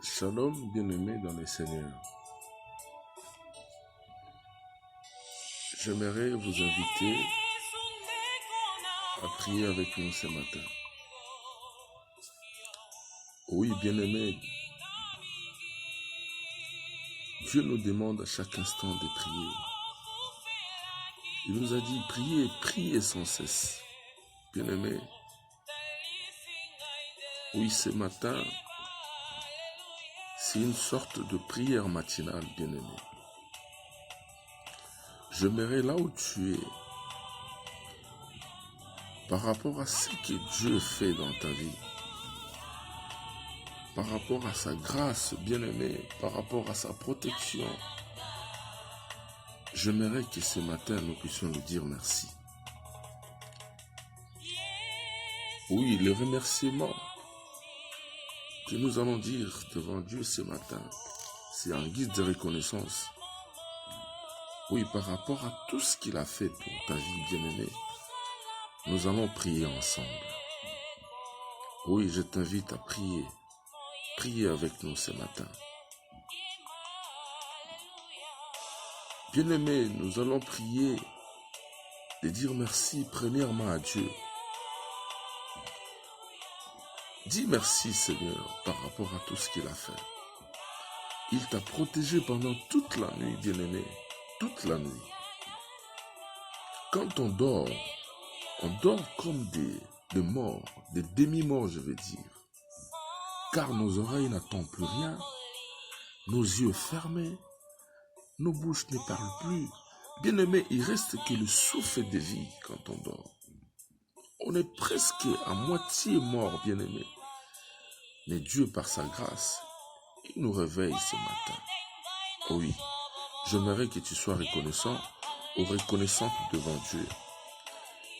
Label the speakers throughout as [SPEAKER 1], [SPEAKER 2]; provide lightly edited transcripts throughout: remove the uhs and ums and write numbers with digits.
[SPEAKER 1] Shalom, bien-aimés dans le Seigneur. J'aimerais vous inviter à prier avec nous ce matin. Oui, bien-aimés, Dieu nous demande à chaque instant de prier. Il nous a dit, priez, priez sans cesse. Bien-aimés, oui, ce matin, c'est une sorte de prière matinale, bien-aimés. J'aimerais là où tu es, par rapport à ce que Dieu fait dans ta vie, par rapport à sa grâce, bien-aimé, par rapport à sa protection, j'aimerais que ce matin, nous puissions lui dire merci. Oui, le remerciement que nous allons dire devant Dieu ce matin, c'est un guide de reconnaissance. Oui, par rapport à tout ce qu'il a fait pour ta vie, bien-aimée, nous allons prier ensemble. Oui, je t'invite à prier. Priez avec nous ce matin. Bien-aimés, nous allons prier de dire merci premièrement à Dieu. Dis merci Seigneur par rapport à tout ce qu'il a fait. Il t'a protégé pendant toute la nuit, bien-aimé, toute la nuit. Quand on dort comme des morts, des demi-morts je veux dire. Car nos oreilles n'entendent plus rien, nos yeux fermés, nos bouches ne parlent plus. Bien-aimé, il reste que le souffle de vie quand on dort. On est presque à moitié mort, bien-aimé. Mais Dieu, par sa grâce, il nous réveille ce matin. Oui, j'aimerais que tu sois reconnaissant ou reconnaissante devant Dieu.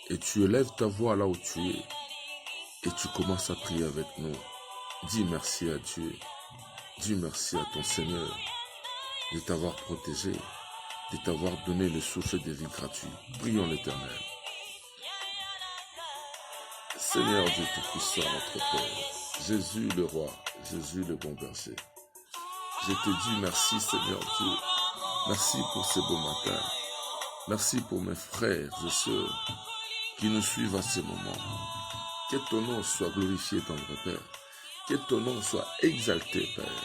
[SPEAKER 1] Et tu élèves ta voix là où tu es. Et tu commences à prier avec nous. Dis merci à Dieu. Dis merci à ton Seigneur de t'avoir protégé, de t'avoir donné le souffle de vie gratuit. Prions l'Éternel. Seigneur Dieu Tout-Puissant, notre Père, Jésus le Roi, Jésus le bon berger. Je te dis merci Seigneur Dieu. Merci pour ce beau matin. Merci pour mes frères et sœurs qui nous suivent à ce moment. Que ton nom soit glorifié, tendre Père. Que ton nom soit exalté, Père.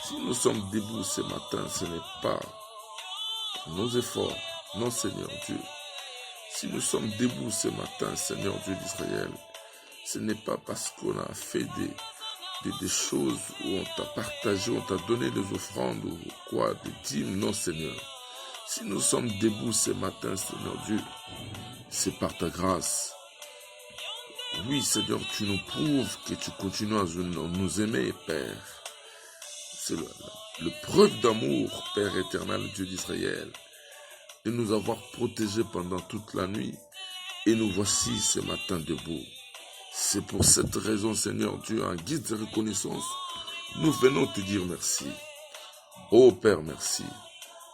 [SPEAKER 1] Si nous sommes debout ce matin, ce n'est pas nos efforts, non Seigneur Dieu. Si nous sommes debout ce matin, Seigneur Dieu d'Israël, ce n'est pas parce qu'on a fait des choses où on t'a partagé, on t'a donné des offrandes ou quoi, des dîmes, non Seigneur. Si nous sommes debout ce matin, Seigneur Dieu, c'est par ta grâce. Oui, Seigneur, tu nous prouves que tu continues à nous aimer, Père. C'est le preuve d'amour, Père éternel, Dieu d'Israël, de nous avoir protégés pendant toute la nuit. Et nous voici ce matin debout. C'est pour cette raison, Seigneur Dieu, en guise de reconnaissance, nous venons te dire merci. Oh Père, merci.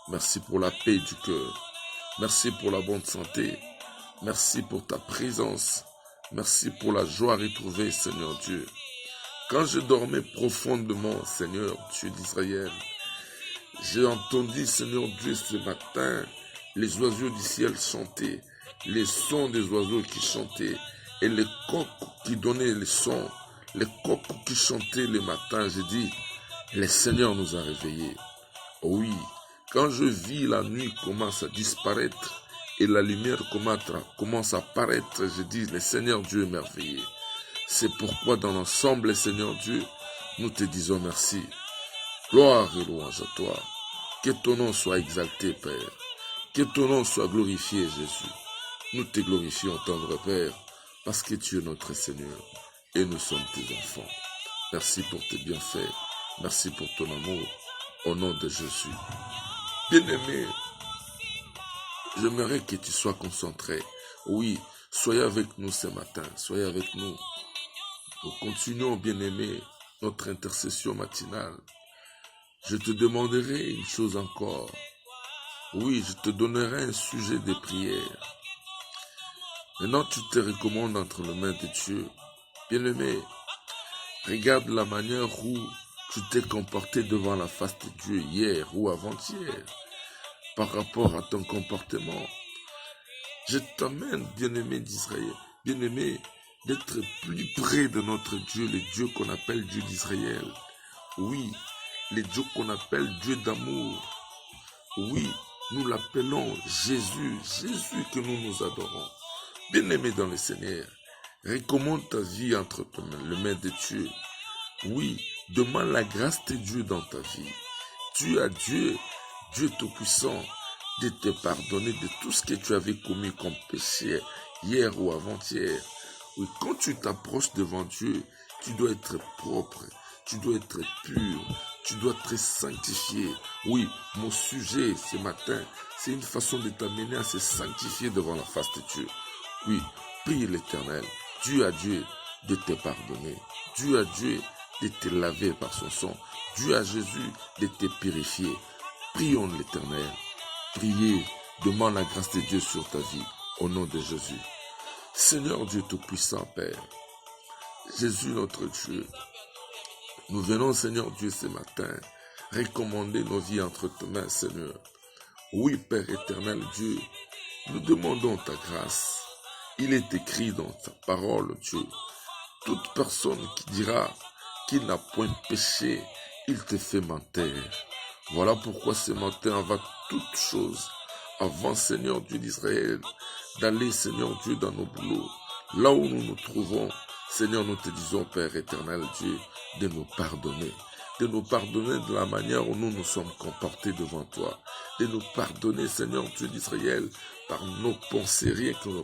[SPEAKER 1] Merci pour la paix du cœur. Merci pour la bonne santé. Merci pour ta présence. Merci pour la joie retrouvée, Seigneur Dieu. Quand je dormais profondément, Seigneur Dieu d'Israël, j'ai entendu, Seigneur Dieu, ce matin, les oiseaux du ciel chanter, les sons des oiseaux qui chantaient, et les coqs qui donnaient les sons, les coqs qui chantaient le matin. J'ai dit, le Seigneur nous a réveillés. Oui, quand je vis la nuit commence à disparaître, et la lumière commence à apparaître, je dis, le Seigneur Dieu est merveilleux. C'est pourquoi dans l'ensemble, Seigneur Dieu, nous te disons merci. Gloire et louange à toi. Que ton nom soit exalté, Père. Que ton nom soit glorifié, Jésus. Nous te glorifions, tendre Père, parce que tu es notre Seigneur et nous sommes tes enfants. Merci pour tes bienfaits. Merci pour ton amour. Au nom de Jésus. Bien-aimé, j'aimerais que tu sois concentré. Oui, soyez avec nous ce matin. Soyez avec nous. Nous continuons, bien-aimé, notre intercession matinale. Je te demanderai une chose encore. Oui, je te donnerai un sujet de prière. Maintenant, tu te recommandes entre les mains de Dieu. Bien-aimé, regarde la manière où tu t'es comporté devant la face de Dieu hier ou avant-hier par rapport à ton comportement. Je t'amène, bien-aimé d'Israël, bien-aimé, d'être plus près de notre Dieu, le Dieu qu'on appelle Dieu d'Israël. Oui, le Dieu qu'on appelle Dieu d'amour. Oui, nous l'appelons Jésus, Jésus que nous adorons. Bien-aimé dans le Seigneur, recommande ta vie entre les mains de Dieu. Oui, demande la grâce de Dieu dans ta vie. Tu as Dieu, Dieu Tout-Puissant, de te pardonner de tout ce que tu avais commis comme péché hier ou avant-hier. Oui, quand tu t'approches devant Dieu, tu dois être propre, tu dois être pur, tu dois être sanctifié. Oui, mon sujet ce matin, c'est une façon de t'amener à se sanctifier devant la face de Dieu. Oui, prie l'Éternel. Dieu a Dieu de te pardonner. Dieu a Dieu de te laver par son sang. Dieu a Jésus de te purifier. Prions l'Éternel. Priez, demande la grâce de Dieu sur ta vie, au nom de Jésus. Seigneur Dieu Tout-Puissant, Père, Jésus notre Dieu, nous venons, Seigneur Dieu, ce matin, recommander nos vies entre tes mains, Seigneur. Oui, Père éternel Dieu, nous demandons ta grâce. Il est écrit dans ta parole, Dieu, toute personne qui dira qu'il n'a point péché, il te fait mentir. Voilà pourquoi ce matin, avant toute chose, avant, Seigneur Dieu d'Israël, d'aller, Seigneur Dieu, dans nos boulots, là où nous nous trouvons, Seigneur, nous te disons, Père éternel Dieu, de nous pardonner de la manière où nous nous sommes comportés devant toi, de nous pardonner, Seigneur Dieu d'Israël, par nos pensées, rien que nos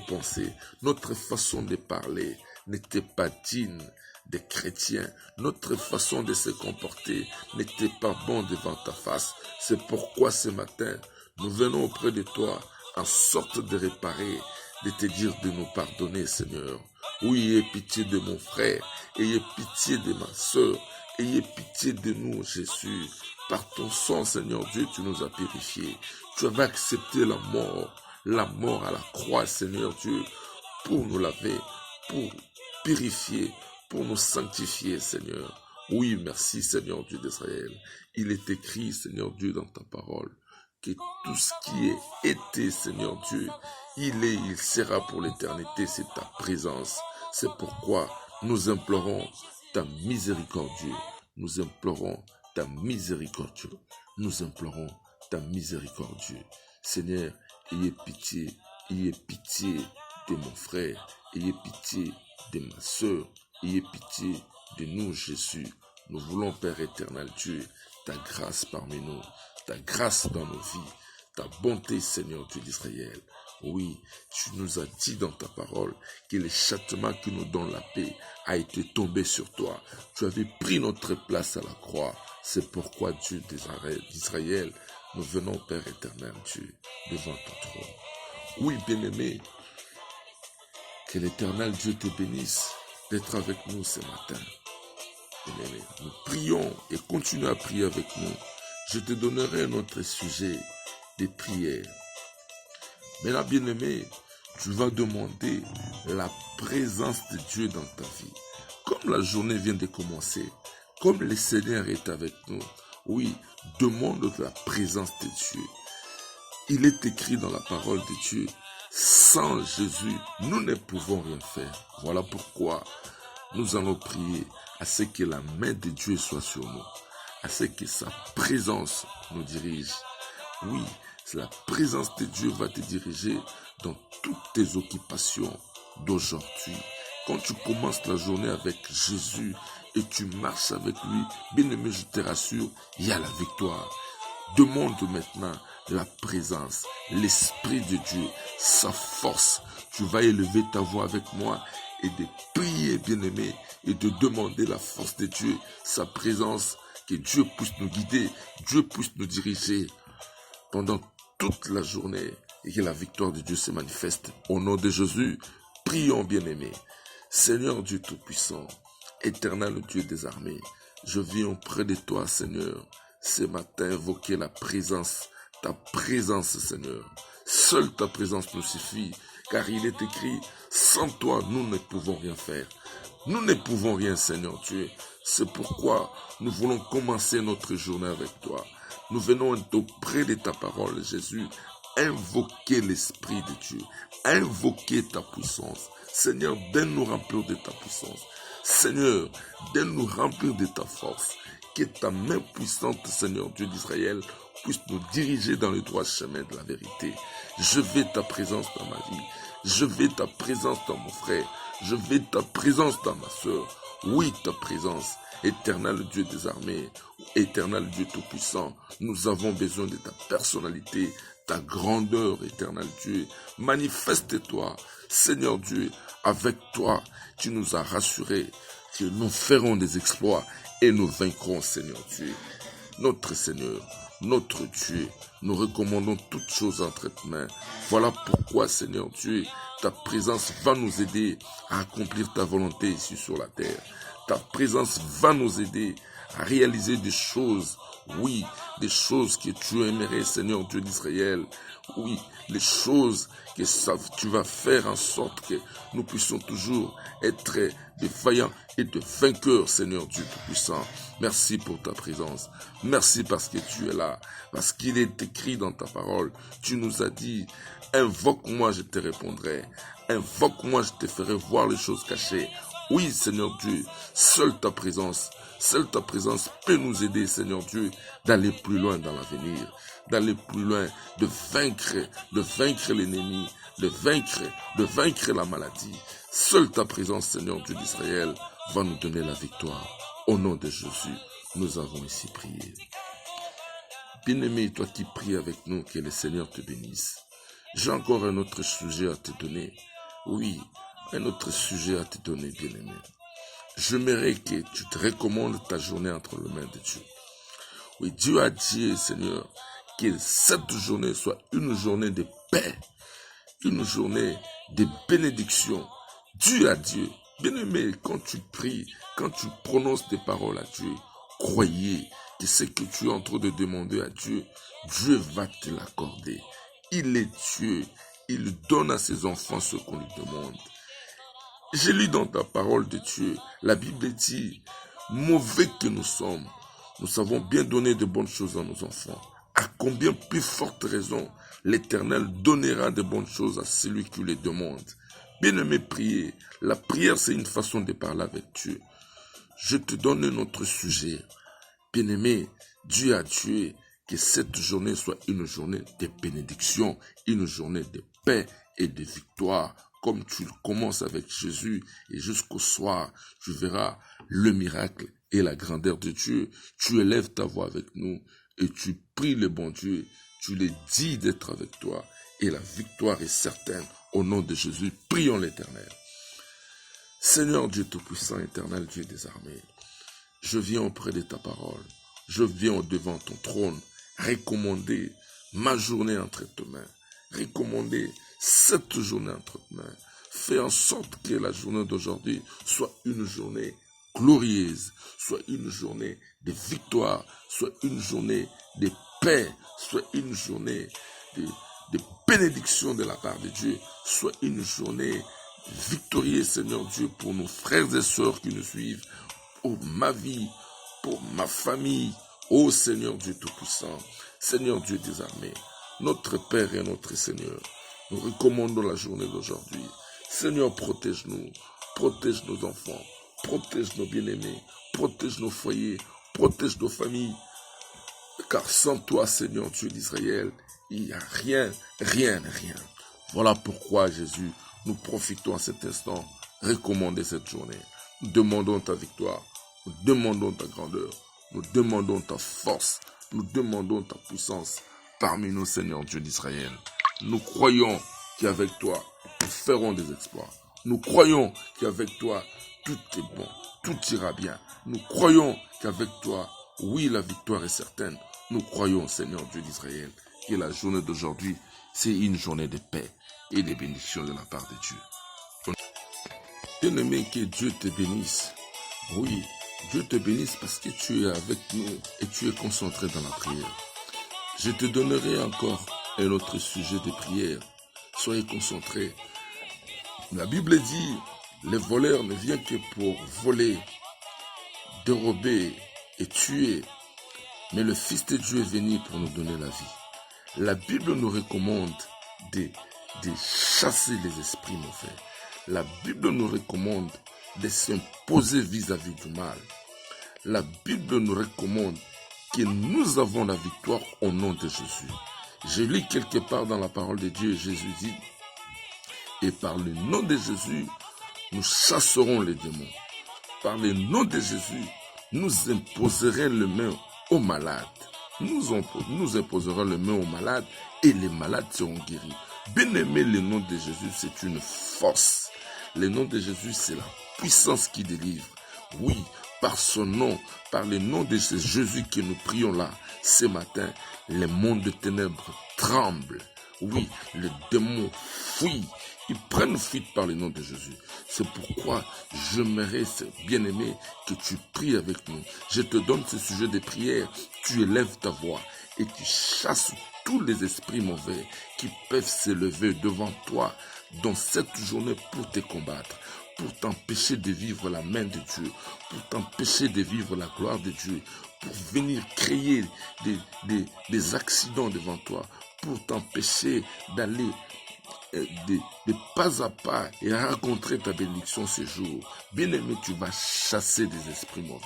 [SPEAKER 1] pensées, notre façon de parler n'était pas digne des chrétiens, notre façon de se comporter n'était pas bon devant ta face. C'est pourquoi ce matin, nous venons auprès de toi en sorte de réparer, de te dire de nous pardonner, Seigneur. Oui, ayez pitié de mon frère, ayez pitié de ma sœur, ayez pitié de nous, Jésus. Par ton sang, Seigneur Dieu, tu nous as purifiés. Tu avais accepté la mort à la croix, Seigneur Dieu, pour nous laver, pour purifier, pour nous sanctifier, Seigneur. Oui, merci, Seigneur Dieu d'Israël. Il est écrit, Seigneur Dieu, dans ta parole, que tout ce qui est été, Seigneur Dieu, il sera pour l'éternité, c'est ta présence. C'est pourquoi nous implorons ta miséricorde, Dieu. Nous implorons ta miséricorde, Dieu. Nous implorons ta miséricorde, Dieu. Seigneur, ayez pitié de mon frère, ayez pitié de ma sœur, ayez pitié de nous, Jésus. Nous voulons, Père éternel Dieu, ta grâce parmi nous, ta grâce dans nos vies, ta bonté, Seigneur Dieu d'Israël. Oui, tu nous as dit dans ta parole que le châtiment qui nous donne la paix a été tombé sur toi. Tu avais pris notre place à la croix. C'est pourquoi, Dieu d'Israël, nous venons, Père éternel Dieu, devant ton trône. Oui, bien-aimé, que l'éternel Dieu te bénisse d'être avec nous ce matin. Bien-aimé, nous prions et continue à prier avec nous. Je te donnerai un autre sujet de prière. Maintenant, bien-aimé, tu vas demander la présence de Dieu dans ta vie. Comme la journée vient de commencer, comme le Seigneur est avec nous, oui, demande la présence de Dieu. Il est écrit dans la parole de Dieu, sans Jésus, nous ne pouvons rien faire. Voilà pourquoi nous allons prier à ce que la main de Dieu soit sur nous, à ce que sa présence nous dirige. Oui, la présence de Dieu va te diriger dans toutes tes occupations d'aujourd'hui. Quand tu commences la journée avec Jésus et tu marches avec lui, bien-aimé, je te rassure, il y a la victoire. Demande maintenant la présence, l'Esprit de Dieu, sa force. Tu vas élever ta voix avec moi et de prier, bien-aimé, et de demander la force de Dieu, sa présence, que Dieu puisse nous guider, Dieu puisse nous diriger pendant toute la journée et que la victoire de Dieu se manifeste. Au nom de Jésus, prions, bien-aimés. Seigneur Dieu Tout-Puissant, éternel Dieu des armées, je viens auprès de toi, Seigneur, ce matin invoquer la présence, ta présence, Seigneur. Seule ta présence nous suffit, car il est écrit, sans toi, nous ne pouvons rien faire. Nous n'éprouvons rien, Seigneur Dieu. C'est pourquoi nous voulons commencer notre journée avec toi. Nous venons auprès de ta parole, Jésus, invoquer l'Esprit de Dieu, invoquer ta puissance. Seigneur, donne-nous remplir de ta puissance. Seigneur, donne-nous remplir de ta force. Que ta main puissante, Seigneur Dieu d'Israël, puisse nous diriger dans le droit chemin de la vérité. Je veux ta présence dans ma vie. Je veux ta présence dans mon frère. Je veux ta présence dans ma soeur. Oui, ta présence, éternel Dieu des armées, éternel Dieu tout-puissant. Nous avons besoin de ta personnalité, ta grandeur, éternel Dieu. Manifeste-toi, Seigneur Dieu. Avec toi, tu nous as rassurés que nous ferons des exploits et nous vaincrons, Seigneur Dieu. Notre Seigneur, notre Dieu, nous recommandons toutes choses entre tes mains. Voilà pourquoi, Seigneur Dieu, ta présence va nous aider à accomplir ta volonté ici sur la terre. Ta présence va nous aider à réaliser des choses, oui, des choses que tu aimerais, Seigneur Dieu d'Israël. Oui, les choses que tu vas faire en sorte que nous puissions toujours être des vaillants et de vainqueurs, Seigneur Dieu Tout-Puissant. Merci pour ta présence. Merci parce que tu es là. Parce qu'il est écrit dans ta parole. Tu nous as dit, invoque-moi, je te répondrai. Invoque-moi, je te ferai voir les choses cachées. Oui, Seigneur Dieu, seule ta présence peut nous aider, Seigneur Dieu, d'aller plus loin dans l'avenir, d'aller plus loin, de vaincre l'ennemi, de vaincre la maladie. Seule ta présence, Seigneur Dieu d'Israël, va nous donner la victoire. Au nom de Jésus, nous avons ici prié. Bien-aimé, toi qui pries avec nous, que le Seigneur te bénisse. J'ai encore un autre sujet à te donner. Oui, un autre sujet à te donner, bien-aimé. J'aimerais que tu te recommandes ta journée entre les mains de Dieu. Oui, Dieu a dit, Seigneur, que cette journée soit une journée de paix, une journée de bénédiction. Dieu a dit, bien-aimé, quand tu pries, quand tu prononces tes paroles à Dieu, croyez que ce que tu es en train de demander à Dieu, Dieu va te l'accorder. Il est Dieu, il donne à ses enfants ce qu'on lui demande. J'ai lu dans ta parole de Dieu, la Bible dit, mauvais que nous sommes, nous savons bien donner de bonnes choses à nos enfants. À combien plus forte raison l'Éternel donnera de bonnes choses à celui qui les demande. Bien-aimé, priez. La prière, c'est une façon de parler avec Dieu. Je te donne notre sujet. Bien-aimé, Dieu a dit que cette journée soit une journée de bénédiction, une journée de paix et de victoire. Comme tu commences avec Jésus et jusqu'au soir, tu verras le miracle et la grandeur de Dieu. Tu élèves ta voix avec nous et tu pries le bon Dieu. Tu lui dis d'être avec toi et la victoire est certaine. Au nom de Jésus, prions l'Éternel. Seigneur Dieu Tout-Puissant, éternel Dieu des armées, je viens auprès de ta parole. Je viens au-devant ton trône, recommander ma journée entre tes mains. Recommander cette journée entre tes mains. Fais en sorte que la journée d'aujourd'hui soit une journée glorieuse, soit une journée de victoire, soit une journée de paix, soit une journée de bénédiction de la part de Dieu, soit une journée victorieuse, Seigneur Dieu, pour nos frères et sœurs qui nous suivent, pour ma vie, pour ma famille, ô Seigneur Dieu Tout-Puissant, Seigneur Dieu des armées, notre Père et notre Seigneur, nous recommandons la journée d'aujourd'hui. Seigneur, protège-nous, protège nos enfants, protège nos bien-aimés, protège nos foyers, protège nos familles, car sans toi, Seigneur Dieu d'Israël, il n'y a rien. Voilà pourquoi, Jésus, nous profitons à cet instant, recommander cette journée. Nous demandons ta victoire, nous demandons ta grandeur, nous demandons ta force, nous demandons ta puissance parmi nous, Seigneur Dieu d'Israël. Nous croyons qu'avec toi, nous ferons des exploits. Nous croyons qu'avec toi, tout est bon, tout ira bien. Nous croyons qu'avec toi, oui, la victoire est certaine. Nous croyons, Seigneur Dieu d'Israël, que la journée d'aujourd'hui, c'est une journée de paix et de bénédiction de la part de Dieu. Bien-aimé, que Dieu te bénisse. Oui, Dieu te bénisse parce que tu es avec nous et tu es concentré dans la prière. Je te donnerai encore un autre sujet de prière. Soyez concentrés. La Bible dit, Les voleurs ne viennent que pour voler, dérober et tuer. Mais le Fils de Dieu est venu pour nous donner la vie. La Bible nous recommande de chasser les esprits mauvais. La Bible nous recommande de s'imposer vis-à-vis du mal. La Bible nous recommande que nous avons la victoire au nom de Jésus. Je lis quelque part dans la parole de Dieu, Jésus dit, et par le nom de Jésus, nous chasserons les démons. Par le nom de Jésus, nous imposerons les mains aux malades. Nous imposerons les mains aux malades et les malades seront guéris. Bien-aimé, le nom de Jésus, c'est une force. Le nom de Jésus, c'est la puissance qui délivre. Oui, par son nom, par le nom de ce Jésus que nous prions là, ce matin, les mondes de ténèbres tremblent. Oui, les démons fuient. Ils prennent fuite par le nom de Jésus. C'est pourquoi j'aimerais, bien-aimé, que tu pries avec nous. Je te donne ce sujet de prière. Tu élèves ta voix et tu chasses tous les esprits mauvais qui peuvent s'élever devant toi dans cette journée pour te combattre, pour t'empêcher de vivre la main de Dieu, pour t'empêcher de vivre la gloire de Dieu, pour venir créer des accidents devant toi, pour t'empêcher d'aller de pas à pas et rencontrer ta bénédiction ce jour. Bien-aimé, tu vas chasser des esprits mauvais.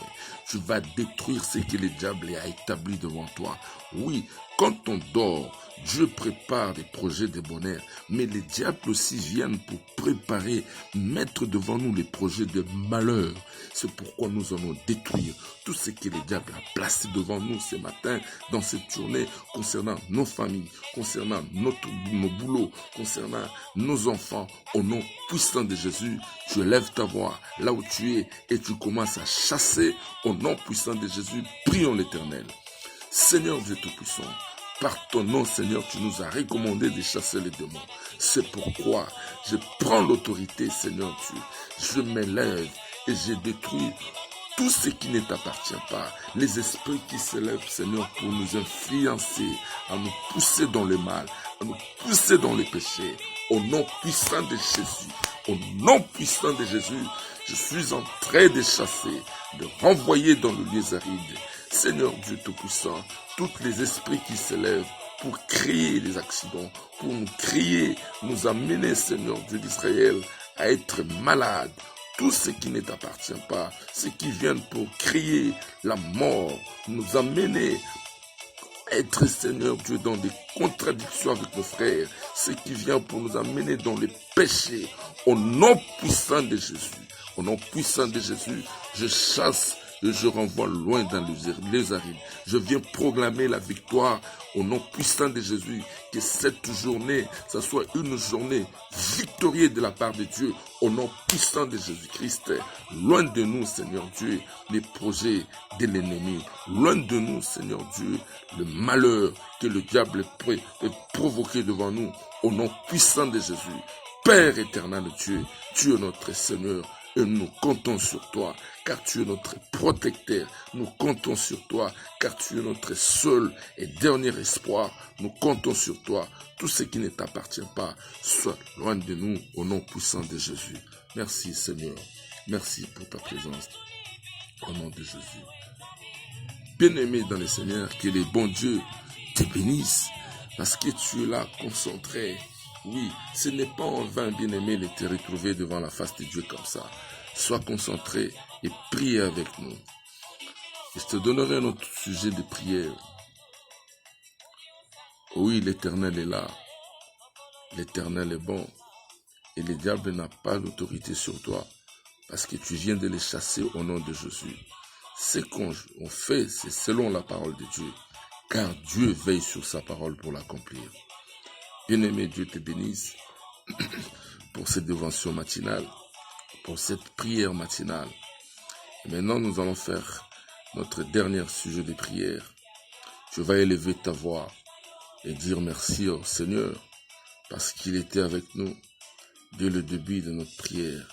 [SPEAKER 1] Tu vas détruire ce que le diable a établi devant toi. Oui, quand on dort, Dieu prépare des projets de bonheur, mais les diables aussi viennent pour préparer, mettre devant nous les projets de malheur. C'est pourquoi nous allons détruire tout ce que le diable a placé devant nous ce matin, dans cette journée, concernant nos familles, concernant nos boulots, concernant nos enfants. Au nom puissant de Jésus, tu élèves ta voix là où tu es et tu commences à chasser. Au nom puissant de Jésus, prions l'Éternel. Seigneur Dieu Tout-Puissant, par ton nom, Seigneur, tu nous as recommandé de chasser les démons. C'est pourquoi je prends l'autorité, Seigneur Dieu. Je m'élève et je détruis tout ce qui ne t'appartient pas. Les esprits qui s'élèvent, Seigneur, pour nous influencer, à nous pousser dans le mal, à nous pousser dans les péchés. Au nom puissant de Jésus, au nom puissant de Jésus, je suis en train de chasser, de renvoyer dans le lieu aride. Seigneur Dieu Tout-Puissant, tous les esprits qui s'élèvent pour créer des accidents, pour nous créer, nous amener, Seigneur Dieu d'Israël, à être malades. Tout ce qui ne t'appartient pas, ce qui vient pour créer la mort, nous amener à être, Seigneur Dieu, dans des contradictions avec nos frères, ce qui vient pour nous amener dans les péchés. Au nom puissant de Jésus, au nom puissant de Jésus, je chasse et je renvoie loin dans les arides. Je viens proclamer la victoire au nom puissant de Jésus. Que cette journée, ça soit une journée victorieuse de la part de Dieu. Au nom puissant de Jésus-Christ. Loin de nous, Seigneur Dieu, les projets de l'ennemi. Loin de nous, Seigneur Dieu, le malheur que le diable est provoqué devant nous. Au nom puissant de Jésus. Père éternel Dieu, tu es notre Seigneur. Et nous comptons sur toi, car tu es notre protecteur. Nous comptons sur toi, car tu es notre seul et dernier espoir. Nous comptons sur toi. Tout ce qui ne t'appartient pas, soit loin de nous, au nom puissant de Jésus. Merci Seigneur. Merci pour ta présence. Au nom de Jésus. Bien-aimé dans le Seigneur, que les bons dieux te bénissent, parce que tu es là concentré. Oui, ce n'est pas en vain, bien-aimé, de te retrouver devant la face de Dieu comme ça. Sois concentré et prie avec nous. Et je te donnerai un autre sujet de prière. Oui, l'Éternel est là. L'Éternel est bon. Et le diable n'a pas d'autorité sur toi. Parce que tu viens de les chasser au nom de Jésus. Ce qu'on fait, c'est selon la parole de Dieu. Car Dieu veille sur sa parole pour l'accomplir. Bien-aimé, Dieu te bénisse pour cette dévotion matinale, pour cette prière matinale. Et maintenant, nous allons faire notre dernier sujet de prière. Tu vas élever ta voix et dire merci au Seigneur parce qu'il était avec nous dès le début de notre prière.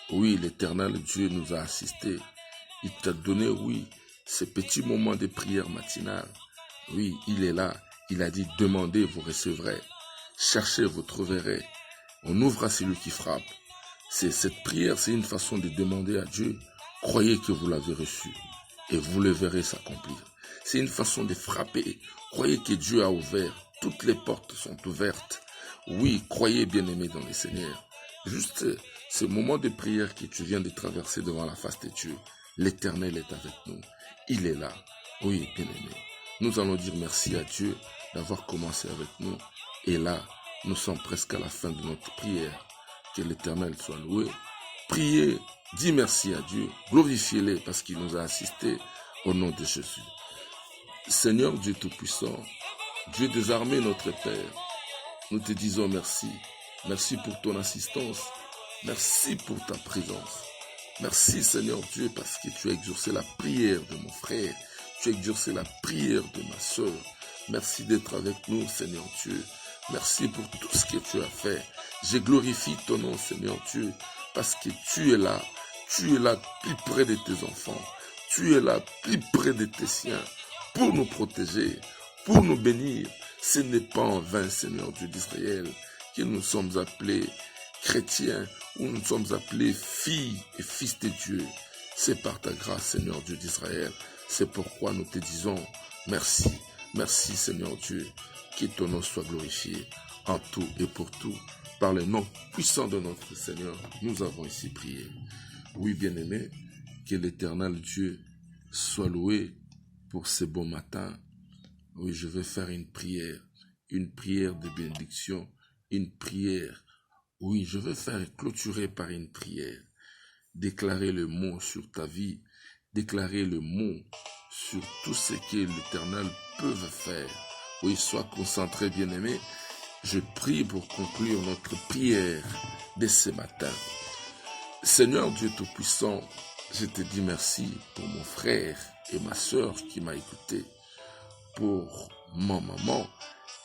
[SPEAKER 1] Oui, l'Éternel Dieu nous a assistés. Il t'a donné, oui, ce petit moment de prière matinale. Oui, il est là. Il a dit, demandez, vous recevrez. Cherchez, vous trouverez. On ouvre à celui qui frappe. Cette prière, c'est une façon de demander à Dieu, croyez que vous l'avez reçu et vous le verrez s'accomplir. C'est une façon de frapper. Croyez que Dieu a ouvert. Toutes les portes sont ouvertes. Oui, croyez bien-aimés dans le Seigneur. Juste ce moment de prière que tu viens de traverser devant la face de Dieu, l'Éternel est avec nous. Il est là. Oui, bien-aimés. Nous allons dire merci à Dieu d'avoir commencé avec nous. Et là, nous sommes presque à la fin de notre prière. Que l'Éternel soit loué. Priez, dis merci à Dieu, glorifiez-le parce qu'il nous a assistés au nom de Jésus. Seigneur Dieu Tout-Puissant, Dieu des armées, notre Père, nous te disons merci. Merci pour ton assistance. Merci pour ta présence. Merci Seigneur Dieu parce que tu as exaucé la prière de mon frère. Tu as exaucé la prière de ma soeur. Merci d'être avec nous Seigneur Dieu. Merci pour tout ce que tu as fait. Je glorifie ton nom Seigneur Dieu parce que tu es là plus près de tes enfants. Tu es là plus près de tes siens pour nous protéger, pour nous bénir. Ce n'est pas en vain Seigneur Dieu d'Israël que nous sommes appelés chrétiens ou nous sommes appelés filles et fils de Dieu. C'est par ta grâce Seigneur Dieu d'Israël. C'est pourquoi nous te disons merci. Merci Seigneur Dieu. Que ton nom soit glorifié en tout et pour tout. Par le nom puissant de notre Seigneur, nous avons ici prié. Oui, bien-aimés, que l'Éternel Dieu soit loué pour ce beau matin. Oui, je vais faire une prière de bénédiction, une prière. Oui, je vais faire clôturer par une prière. Déclarer le mot sur ta vie, déclarer le mot sur tout ce que l'Éternel peut faire. Oui, sois concentré, bien-aimé. Je prie pour conclure notre prière de ce matin. Seigneur Dieu Tout-Puissant, je te dis merci pour mon frère et ma soeur qui m'a écouté, pour ma maman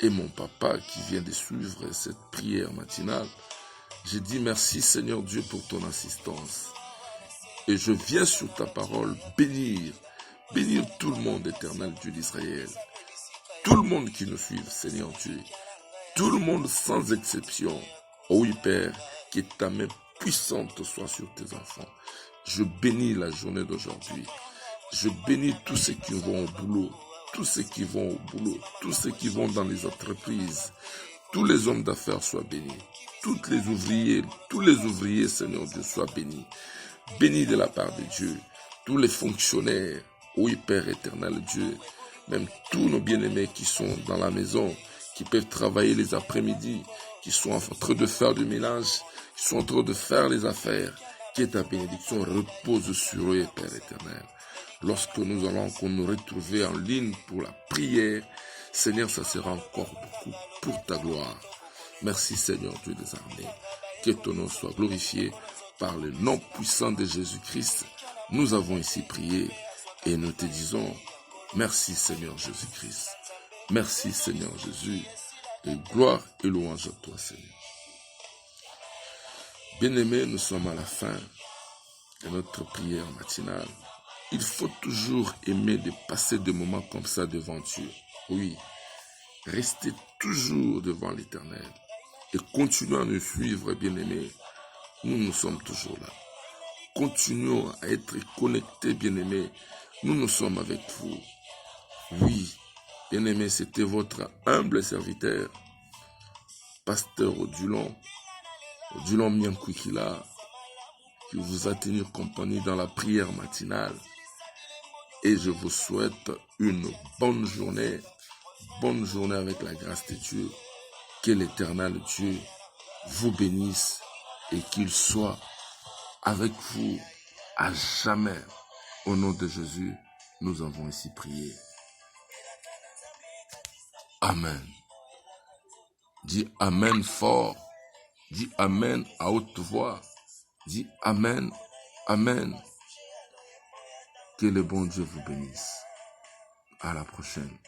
[SPEAKER 1] et mon papa qui vient de suivre cette prière matinale. Je dis merci Seigneur Dieu pour ton assistance. Et je viens sur ta parole bénir tout le monde, éternel Dieu d'Israël. Tout le monde qui nous suit, Seigneur Dieu. Tout le monde sans exception. Oh oui, Père, que ta main puissante soit sur tes enfants. Je bénis la journée d'aujourd'hui. Je bénis tous ceux qui vont au boulot. Tous ceux qui vont au boulot. Tous ceux qui vont dans les entreprises. Tous les hommes d'affaires soient bénis. Tous les ouvriers, Seigneur Dieu, soient bénis. Bénis de la part de Dieu. Tous les fonctionnaires. Oui, Père éternel Dieu. Même tous nos bien-aimés qui sont dans la maison, qui peuvent travailler les après-midi, qui sont en train de faire du ménage, qui sont en train de faire les affaires, que ta bénédiction repose sur eux, Père éternel. Lorsque nous allons nous retrouver en ligne pour la prière, Seigneur, ça sera encore beaucoup pour ta gloire. Merci Seigneur Dieu des armées. Que ton nom soit glorifié par le nom puissant de Jésus-Christ. Nous avons ici prié et nous te disons merci Seigneur Jésus-Christ. Merci Seigneur Jésus. Et gloire et louange à toi Seigneur. Bien-aimés, nous sommes à la fin de notre prière matinale. Il faut toujours aimer de passer des moments comme ça devant Dieu. Oui, restez toujours devant l'Éternel et continuez à nous suivre, bien-aimés. Nous sommes toujours là. Continuons à être connectés, bien-aimés. Nous sommes avec vous. Oui, bien-aimés, c'était votre humble serviteur, Pasteur Odulon Miankoukila, qui vous a tenu compagnie dans la prière matinale. Et je vous souhaite une bonne journée avec la grâce de Dieu. Que l'Éternel Dieu vous bénisse et qu'il soit avec vous à jamais. Au nom de Jésus, nous avons ici prié. Amen. Dis Amen fort. Dis Amen à haute voix. Dis Amen, Amen. Que le bon Dieu vous bénisse. À la prochaine.